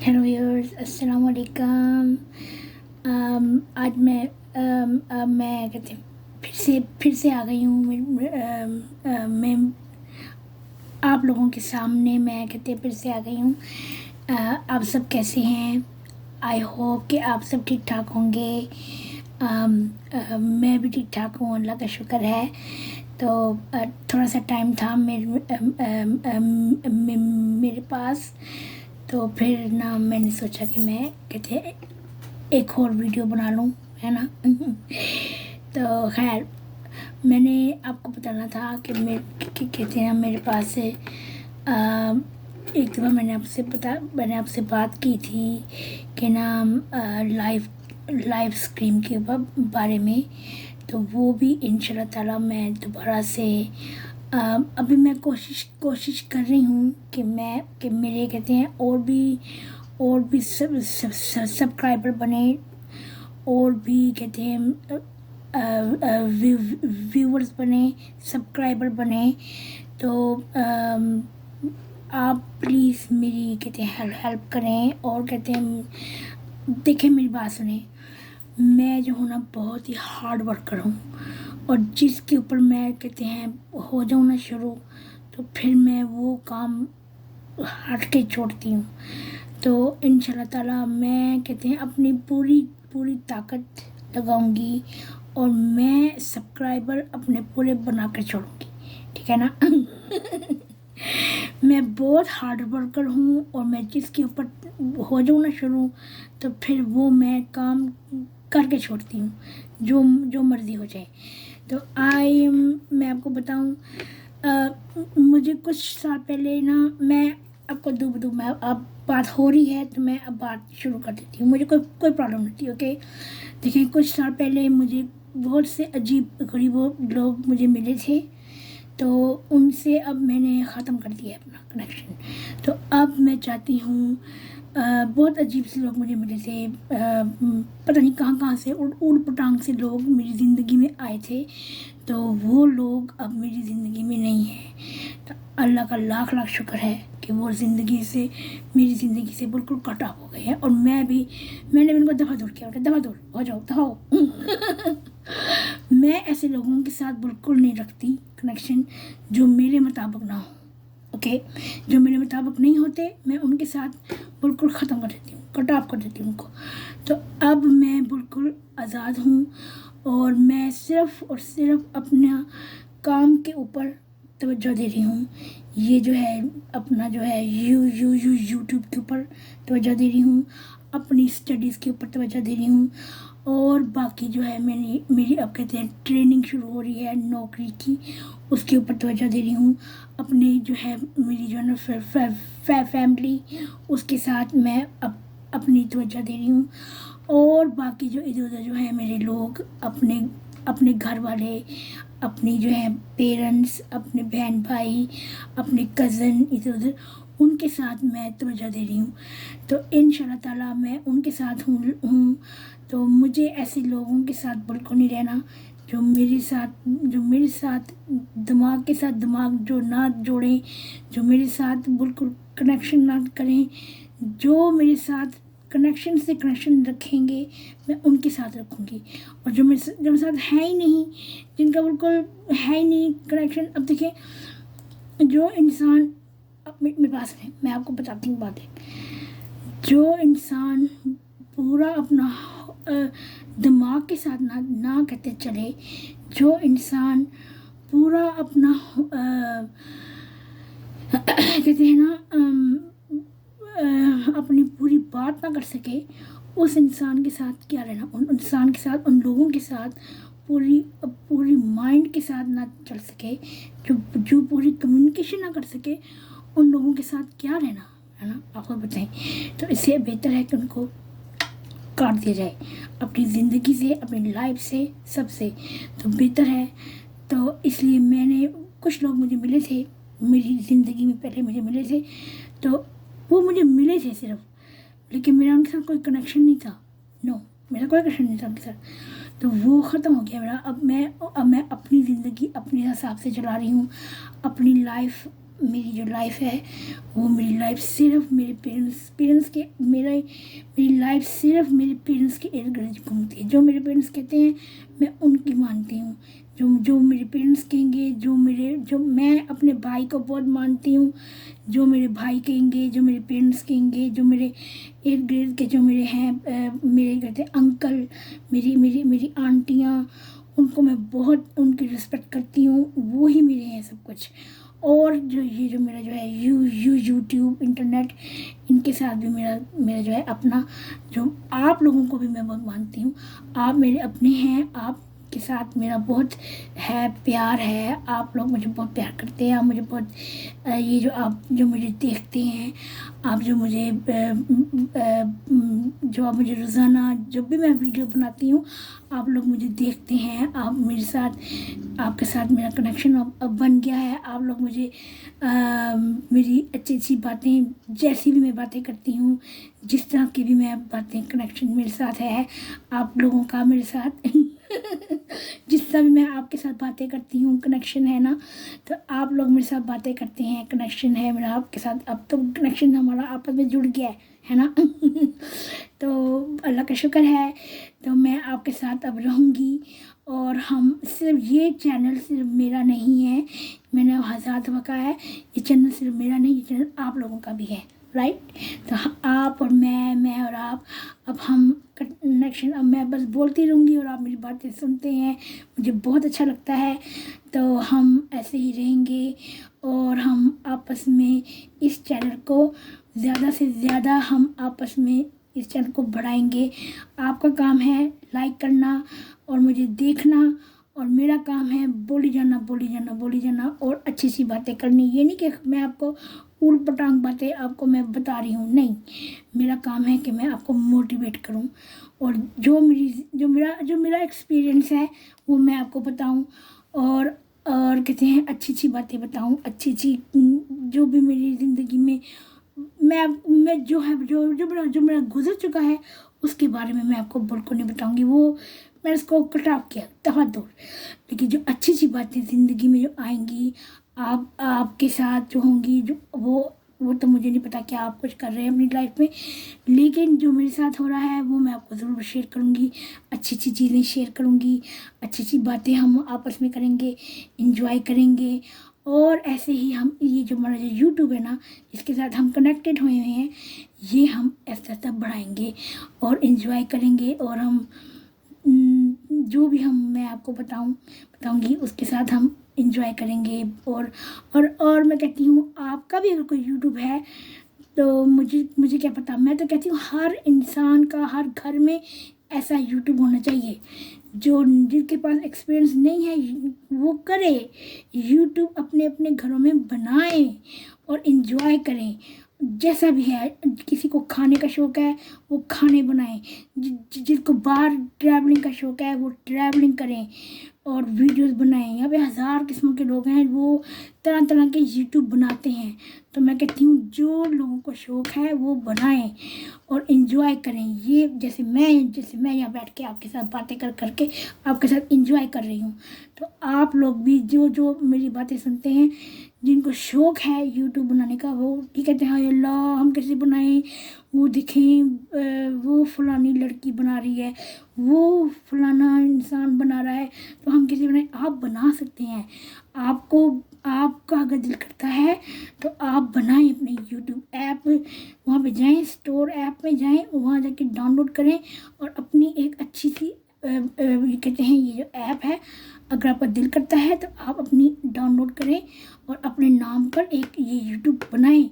Hello viewers, अस्सलाम वालेकुम। आज मैं कहते हैं फिर से आ गई हूँ। मैं आप लोगों के सामने मैं कहते फिर से आ गई हूँ। आप सब कैसे हैं? आई होप कि आप सब ठीक ठाक होंगे। मैं भी ठीक ठाक हूँ, अल्लाह का शुक्र है। तो थोड़ा सा टाइम था मेरे पास, तो फिर ना मैंने सोचा कि मैं कहते एक और वीडियो बना लूँ, है ना। तो खैर, मैंने आपको बताना था कि कहते हैं मेरे पास से एक दफ़ा मैंने आपसे बात की थी कि नाम लाइव स्ट्रीम के बारे में। तो वो भी इंशाल्लाह ताला मैं दोबारा से अभी मैं कोशिश कर रही हूँ कि मेरे कहते हैं और भी सब्सक्राइबर बने, और भी कहते हैं व्यूवर्स बने, सब्सक्राइबर बने। तो आप प्लीज़ मेरी कहते हैं हेल्प करें, और कहते हैं देखें, मेरी बात सुने। मैं जो हूँ ना बहुत ही हार्ड वर्कर हूँ, और जिसके ऊपर मैं कहते हैं हो जाऊँ ना शुरू, तो फिर मैं वो काम हट के छोड़ती हूँ। तो इंशाल्लाह ताला मैं कहते हैं अपनी पूरी पूरी ताकत लगाऊंगी, और मैं सब्सक्राइबर अपने पूरे बना कर छोड़ूंगी, ठीक है ना। मैं बहुत हार्ड वर्कर हूँ, और मैं जिसके ऊपर हो जाऊँ ना शुरू, तो फिर वो मैं काम करके छोड़ती हूँ, जो जो मर्ज़ी हो जाए। तो मैं आपको बताऊँ, मुझे कुछ साल पहले ना, मैं आपको दूँ मैं अब बात हो रही है तो मैं अब बात शुरू कर देती हूँ, मुझे कोई प्रॉब्लम नहीं थी। ओके, देखिए, कुछ साल पहले मुझे बहुत से अजीब गरीब लोग मुझे मिले थे, तो उनसे अब मैंने ख़त्म कर दिया अपना कनेक्शन। तो अब मैं चाहती हूँ, बहुत अजीब से लोग मुझे मिले थे, पता नहीं कहाँ से उड़ पटांग से लोग मेरी ज़िंदगी में आए थे। तो वो लोग अब मेरी ज़िंदगी में नहीं है। तो अल्लाह का लाख लाख शुक्र है कि वो मेरी ज़िंदगी से बिल्कुल कट ऑफ हो गए हैं। और मैंने उनको दफ़ा दूर किया, दफ़ा दूर हो जाओ, दफ़ा हो। मैं ऐसे लोगों के साथ बिल्कुल नहीं रखती कनेक्शन जो मेरे मुताबिक ना हो। ओके, जो मेरे मुताबिक नहीं होते मैं उनके साथ बिल्कुल ख़त्म कर देती हूँ, कट ऑफ कर देती हूँ उनको। तो अब मैं बिल्कुल आज़ाद हूँ, और मैं सिर्फ़ और सिर्फ अपना काम के ऊपर तवज्जो दे रही हूँ। ये जो है अपना जो है यूट्यूब के ऊपर तवज्जो दे रही हूँ, अपनी स्टडीज़ के ऊपर तवज्जो दे रही हूँ, और बाकी जो है मेरी अब कहते हैं ट्रेनिंग शुरू हो रही है नौकरी की, उसके ऊपर तवज्जो दे रही हूँ। अपने जो है मेरी जो है ना फैमिली, उसके साथ मैं अपनी तवज्जो दे रही हूँ। और बाकी जो इधर उधर जो है मेरे लोग, अपने अपने घर वाले, अपनी जो है पेरेंट्स, अपने बहन भाई, अपने कज़न, इधर उधर उनके साथ मैं तवज्जो दे रही हूँ। तो इंशाल्लाह ताला मैं उनके साथ हूँ। तो मुझे ऐसे लोगों के साथ बिल्कुल नहीं रहना जो मेरे साथ दिमाग के साथ दिमाग जो ना जोड़ें, जो मेरे साथ बिल्कुल कनेक्शन ना करें। जो मेरे साथ कनेक्शन से कनेक्शन रखेंगे मैं उनके साथ रखूँगी, और जो मेरे साथ है ही नहीं, जिनका बिल्कुल है ही नहीं कनेक्शन। अब देखिए, जो इंसान मेरे पास है, मैं आपको बताती हूँ बातें। जो इंसान पूरा अपना दिमाग के साथ ना कहते चले, जो इंसान पूरा अपना कहते हैं ना अपनी पूरी बात ना कर सके, उस इंसान के साथ क्या रहना, उन इंसान के साथ, उन लोगों के साथ पूरी पूरी माइंड के साथ ना चल सके, जो पूरी कम्युनिकेशन ना कर सके, उन लोगों के साथ क्या रहना, है ना। आपको बताएं, तो इससे बेहतर है कि उनको काट दिया जाए अपनी ज़िंदगी से, अपनी लाइफ से, सबसे। तो बेहतर है। तो इसलिए कुछ लोग मुझे मिले थे मेरी ज़िंदगी में, पहले मुझे मिले थे, तो वो मुझे मिले थे सिर्फ, लेकिन मेरा उनके साथ कोई कनेक्शन नहीं था। नो, मेरा कोई कनेक्शन नहीं था उनके साथ। तो वो ख़त्म हो गया मेरा। अब मैं अपनी ज़िंदगी अपने हिसाब से चला रही हूँ, अपनी लाइफ मेरी जो लाइफ है वो मेरी लाइफ सिर्फ मेरे पेरेंट्स के मेरी लाइफ सिर्फ मेरे पेरेंट्स के इर्द गिर्द घूमती है। जो मेरे पेरेंट्स कहते हैं मैं उनकी मानती हूँ। जो मेरे पेरेंट्स कहेंगे, जो मैं अपने भाई को बहुत मानती हूँ। जो मेरे भाई कहेंगे, जो मेरे पेरेंट्स कहेंगे, जो मेरे इर्द गिर्द के जो मेरे हैं मेरे कहते हैं अंकल, मेरी आंटियाँ, उनको मैं बहुत उनकी रिस्पेक्ट करती हूँ। वो ही मेरे हैं सब कुछ। और जो मेरा जो है यूट्यूब, इंटरनेट, इनके साथ भी मेरा जो है अपना, जो आप लोगों को भी मैं बहुत मानती हूँ। आप मेरे अपने हैं, आप के साथ मेरा बहुत है प्यार है। आप लोग मुझे बहुत प्यार करते हैं। आप मुझे बहुत ये जो मुझे देखते हैं, आप जो आप मुझे रोज़ाना जब भी मैं वीडियो बनाती हूँ आप लोग मुझे देखते हैं। आप मेरे साथ, आपके साथ मेरा कनेक्शन अब बन गया है। आप लोग मुझे मेरी अच्छी बातें, जैसी भी मैं बातें करती हूँ, जिस तरह की भी मैं बातें, कनेक्शन मेरे साथ है आप लोगों का मेरे साथ जिस तरह भी मैं आपके साथ बातें करती हूँ, कनेक्शन है ना, तो आप लोग मेरे साथ बातें करते हैं, कनेक्शन है मेरा आपके साथ। अब तो कनेक्शन हमारा आपस में जुड़ गया है ना तो अल्लाह का शुक्र है। तो मैं आपके साथ अब रहूँगी। और हम सिर्फ ये चैनल सिर्फ मेरा नहीं है, मैंने हज़ार दफ़ा कहा है, ये चैनल सिर्फ मेरा नहीं, ये चैनल आप लोगों का भी है, राइट। तो आप और मैं और आप, अब हम कनेक्शन, अब मैं बस बोलती रहूँगी और आप मेरी बातें सुनते हैं, मुझे बहुत अच्छा लगता है। तो हम ऐसे ही रहेंगे और हम आपस में इस चैनल को ज़्यादा से ज़्यादा हम आपस में इस चैनल को बढ़ाएंगे। आपका काम है लाइक करना और मुझे देखना, और मेरा काम है बोली जाना और अच्छी सी बातें करनी। ये नहीं कि मैं आपको ऊट पटांग बातें आपको मैं बता रही हूँ, नहीं, मेरा काम है कि मैं आपको मोटिवेट करूँ और जो मेरा एक्सपीरियंस है वो मैं आपको बताऊँ, और कहते हैं अच्छी बातें बताऊँ, अच्छी जो भी मेरी ज़िंदगी में मैं जो मेरा गुजर चुका है उसके बारे में मैं आपको बिल्कुल नहीं बताऊंगी। वो मैंने इसको कटाव किया दफा दो। लेकिन जो अच्छी बातें ज़िंदगी में जो आएंगी, आपके साथ जो होंगी, जो वो तो मुझे नहीं पता क्या आप कुछ कर रहे हैं अपनी लाइफ में, लेकिन जो मेरे साथ हो रहा है वो मैं आपको ज़रूर शेयर करूँगी। अच्छी चीज़ें शेयर करूँगी, अच्छी बातें हम आपस में करेंगे, इंजॉय करेंगे। और ऐसे ही हम ये जो हमारा जो यूट्यूब है ना, इसके साथ हम कनेक्टेड हुए हैं, ये हम ऐसा बढ़ाएंगे और इन्जॉय करेंगे। और हम जो भी मैं आपको बताऊंगी उसके साथ हम इंजॉय करेंगे। और मैं कहती हूँ आपका भी अगर कोई यूट्यूब है तो मुझे क्या पता, मैं तो कहती हूँ हर इंसान का हर घर में ऐसा यूट्यूब होना चाहिए। जिनके पास एक्सपीरियंस नहीं है वो करे, यूट्यूब अपने अपने घरों में बनाएं और इन्जॉय करें। जैसा भी है, किसी को खाने का शौक़ है वो खाने बनाएं, जिसको बाहर ट्रैवलिंग का शौक़ है वो ट्रैवलिंग करें और वीडियोस बनाएं। यहाँ पे हज़ार किस्म के लोग हैं, वो तरह तरह के यूट्यूब बनाते हैं। तो मैं कहती हूँ जो लोगों को शौक़ है वो बनाएं और इन्जॉय करें। ये जैसे मैं यहाँ बैठ के आपके साथ बातें करके आपके साथ इन्जॉय कर रही हूँ, तो आप लोग भी जो मेरी बातें सुनते हैं, जिनको शौक़ है यूट्यूब बनाने का, वो ठीक कहते हैं अल्लाह हम कैसे बनाएं, वो दिखें वो फलानी लड़की बना रही है, वो फलाना इंसान बना रहा है, तो हम कैसे बनाएं। आप बना सकते हैं, आपका अगर दिल करता है तो आप बनाएं अपने यूट्यूब ऐप, वहाँ पे जाएं, स्टोर ऐप में जाएं, वहाँ जाके डाउनलोड करें और अपनी एक अच्छी सी ये कहते हैं ये जो ऐप है, अगर आपका दिल करता है तो आप अपनी डाउनलोड करें और अपने नाम पर एक ये यूट्यूब बनाएं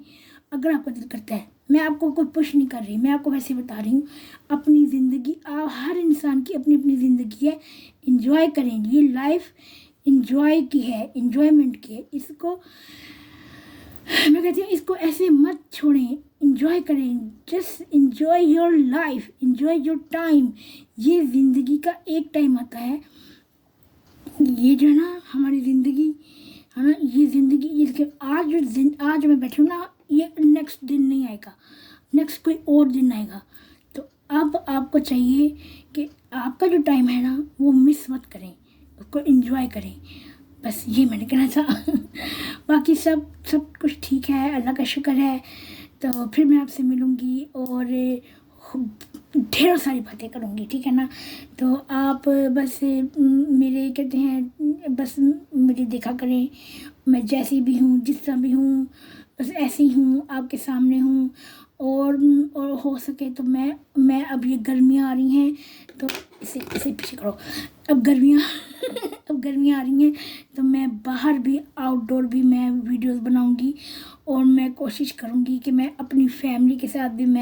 अगर आपका दिल करता है। मैं आपको कोई पुश नहीं कर रही, मैं आपको वैसे बता रही हूँ। अपनी ज़िंदगी, हर इंसान की अपनी अपनी ज़िंदगी है, इंजॉय करें। ये लाइफ इंजॉय की है, इंजॉयमेंट की है। इसको मैं कहती हूँ इसको ऐसे मत छोड़ें, इंजॉय करें। Just enjoy your life, enjoy your time. ये ज़िंदगी का एक टाइम आता है, ये जो है ना हमारी ज़िंदगी है ना, ये ज़िंदगी इसके आज मैं बैठी हूँ ना, ये नेक्स्ट दिन नहीं आएगा, नेक्स्ट कोई और दिन आएगा। तो अब आपको चाहिए कि आपका जो टाइम है ना वो मिस मत करें, उसको एंजॉय करें। बस ये मैंने कहना था। बाकी सब कुछ ठीक है, अल्लाह का शुक्र है। तो फिर मैं आपसे मिलूँगी और ढेरों सारी बातें करूँगी, ठीक है ना। तो आप बस मेरे कहते हैं बस मुझे देखा करें, मैं जैसी भी हूँ, जिस तरह भी हूँ, बस ऐसी हूँ, आपके सामने हूँ। और हो सके तो मैं अब ये गर्मियाँ आ रही हैं तो इसे पीछे करो। अब गर्मियाँ अब गर्मियाँ आ रही हैं तो मैं बाहर भी, आउटडोर भी मैं वीडियोस बनाऊंगी और मैं कोशिश करूंगी कि मैं अपनी फैमिली के साथ भी मैं